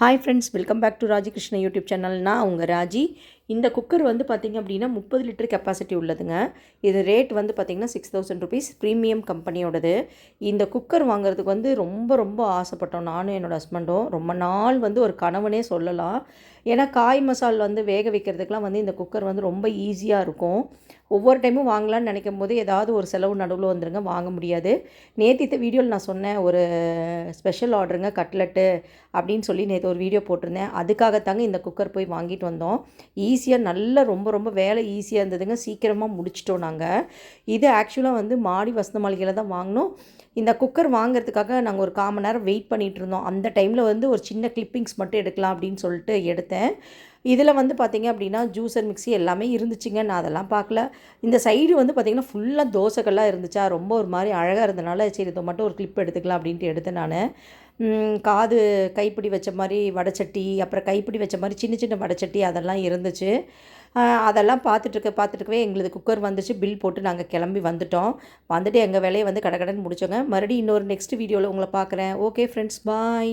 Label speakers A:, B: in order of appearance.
A: Hi friends, welcome back to Raji Krishna YouTube channel. நான் உங்கள் ராஜி. இந்த குக்கர் வந்து பார்த்திங்க அப்படின்னா 30 லிட்டர் கெப்பாசிட்டி உள்ளதுங்க. இது ரேட் வந்து பார்த்திங்கன்னா ₹6000 ப்ரீமியம் கம்பெனியோடது. இந்த குக்கர் வாங்குறதுக்கு வந்து ரொம்ப ரொம்ப ஆசைப்பட்டோம் நானும் என்னோடய ஹஸ்பண்டும். ரொம்ப நாள் வந்து ஒரு கனவுனே சொல்லலாம். ஏன்னா காய் மசால் வந்து வேக வைக்கிறதுக்கெலாம் வந்து இந்த குக்கர் வந்து ரொம்ப ஈஸியாக இருக்கும். ஒவ்வொரு டைமும் வாங்கலான்னு நினைக்கும் போது ஏதாவது ஒரு செலவு நடுவில் வந்துருங்க, வாங்க முடியாது. நேற்று வீடியோவில் நான் சொன்னேன், ஒரு ஸ்பெஷல் ஆர்டருங்க கட்லெட்டு அப்படின்னு சொல்லி நேற்று ஒரு வீடியோ போட்டிருந்தேன். அதுக்காகத்தாங்க இந்த குக்கர் போய் வாங்கிட்டு வந்தோம். ஈஸியாக நல்ல ரொம்ப ரொம்ப வேலை ஈஸியாக இருந்ததுங்க. சீக்கிரமாக முடிச்சிட்டோம் நாங்கள். இது ஆக்சுவலாக வந்து மாடி வசந்த மாளிகையில் தான் வாங்கினோம். இந்த குக்கர் வாங்கிறதுக்காக நாங்கள் ஒரு 1/4 மணி நேரம் வெயிட் பண்ணிகிட்டு இருந்தோம். அந்த டைமில் வந்து ஒரு சின்ன கிளிப்பிங்ஸ் மட்டும் எடுக்கலாம் அப்படின்னு சொல்லிட்டு எடுத்தேன். இதில் வந்து பார்த்திங்க அப்படின்னா ஜூஸர் மிக்ஸி எல்லாமே இருந்துச்சுங்க. நான் அதெல்லாம் பார்க்கல. இந்த சைடு வந்து பார்த்திங்கன்னா ஃபுல்லாக தோசைகள்லாம் இருந்துச்சா, ரொம்ப ஒரு மாதிரி அழகாக இருந்தனால சரி இதை மட்டும் ஒரு கிளிப் எடுத்துக்கலாம் அப்படின்ட்டு எடுத்தேன் நான். காது கைப்பிடி வச்ச மாதிரி வடைச்சட்டி, அப்புறம் கைப்பிடி வச்ச மாதிரி சின்ன சின்ன வடைச்சட்டி அதெல்லாம் இருந்துச்சு. அதெல்லாம் பார்த்துட்டுருக்கவே எங்களுக்கு குக்கர் வந்துச்சு. பில் போட்டு நாங்கள் கிளம்பி வந்துட்டோம். வந்துட்டு எங்கள் வேலையை வந்து கடகடன்னு முடிச்சோங்க. மறுபடியும் இன்னொரு நெக்ஸ்ட் வீடியோவில் உங்களை பார்க்குறேன். ஓகே ஃப்ரெண்ட்ஸ், பாய்.